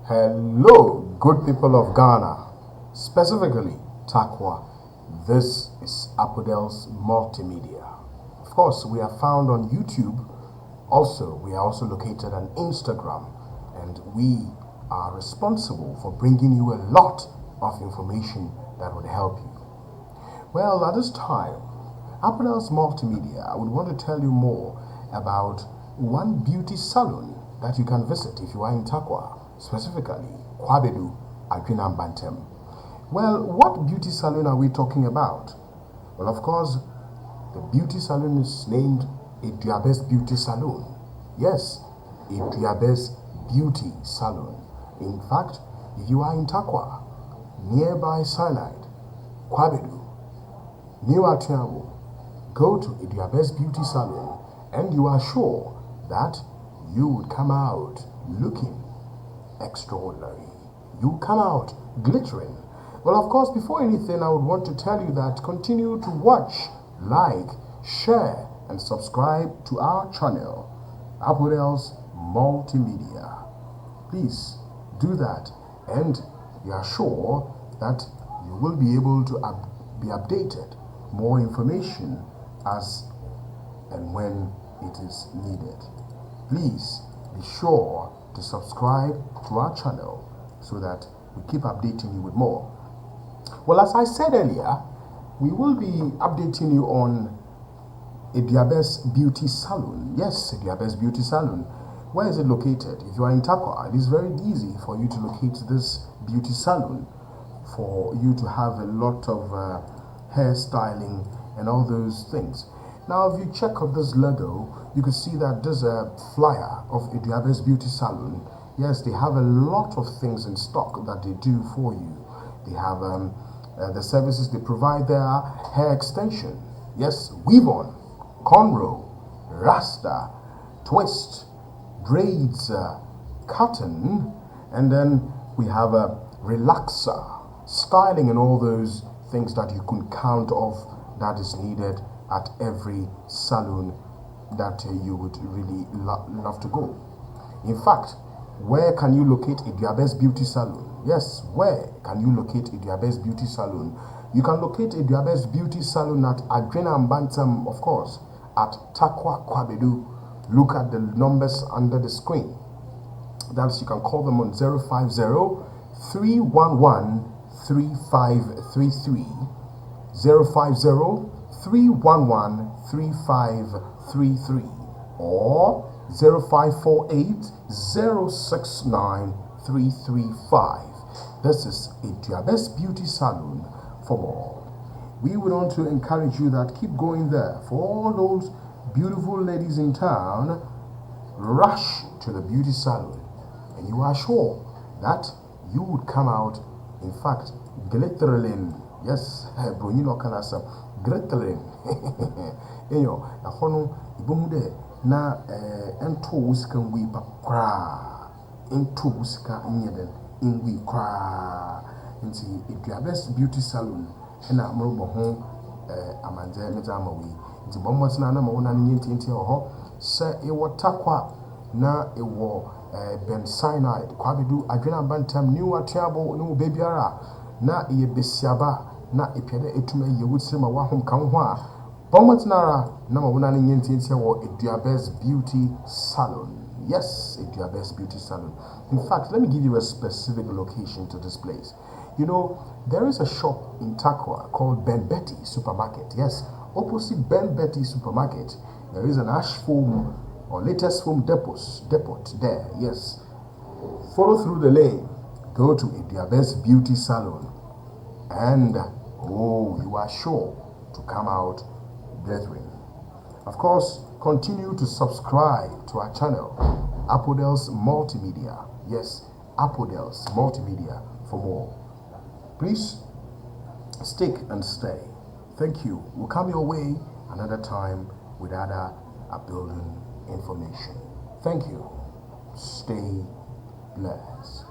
Hello, good people of Ghana, specifically Takwa. This is Apodel's Multimedia. Of course, we are found on YouTube. We are also located on Instagram, and we are responsible for bringing you a lot of information that would help you. Well, at this time, Apodel's Multimedia, I would want to tell you more about one beauty salon that you can visit if you are in Takwa, specifically Kwabedu, Aduabah. Well, what beauty salon are we talking about? Well, of course, the beauty salon is named Aduabah's Beauty Salon. Yes, Aduabah's Beauty Salon. In fact, if you are in Takwa, nearby Cyanide, Kwabedu, New Atiabo, go to Aduabah's Beauty Salon and you are sure that you would come out looking extraordinary. You come out glittering. Well, of course, before anything, I would want to tell you that continue to watch, like, share, and subscribe to our channel, Apodel's Multimedia. Please do that, and you are sure that you will be able to be updated. More information as and when it is needed. Please be sure to subscribe to our channel so that we keep updating you with more. Well, as I said earlier, we will be updating you on Aduabah's Beauty Salon. Yes, Aduabah's Beauty Salon. Where is it located? If you are in Takwa, it is very easy for you to locate this beauty salon, for you to have a lot of hairstyling and all those things. Now, if you check out this logo, you can see that there's a flyer of Aduabah's Beauty Salon. Yes, they have a lot of things in stock that they do for you. They have the services they provide there: hair extension, yes, weave-on, cornrow, rasta, twist, braids, cotton, and then we have a relaxer, styling, and all those things that you can count of that is needed at every salon that you would really love to go. In fact, where can you locate Aduabah's Beauty Salon? Yes, where can you locate Aduabah's Beauty Salon? You can locate Aduabah's Beauty Salon at Aduabah, of course, at Takwa Kwabedu. Look at the numbers under the screen. That's, you can call them on 050-311-3533, 050-311-3533, or 0548-069-335. This is Aduabah's Beauty Salon for more. We would want to encourage you that keep going there. For all those beautiful ladies in town, rush to the beauty salon, and you are sure that you would come out, in fact, glittering. Yes, glittering. Na ento wusika wi pakra ento wusika nyeden inwi kwa nti Aduabah's Beauty Salon na amrobo ho amanje metama wi nti bomwasna na mawona nyintinti ho se ewo Takwa na ewo Ben Cyanide Kwabedu Aduabah New Atiabo no bebiara na ye besiaba na epiade etuma ye wutsema wa hom kan ho a Bombatinara number one in Aduabah's Beauty Salon. Yes, Aduabah's Beauty Salon. In fact, let me give you a specific location to this place. You know, there is a shop in Takwa called Ben Betty Supermarket. Yes, opposite Ben Betty Supermarket, there is an ash foam or latest foam depot there. Yes, follow through the lane, go to Aduabah's Beauty Salon, and you are sure to come out glittering. Of course, continue to subscribe to our channel, Apodel's Multimedia. Yes, Apodel's Multimedia for more. Please stick and stay. Thank you. We'll come your way another time with other upbuilding information. Thank you. Stay blessed.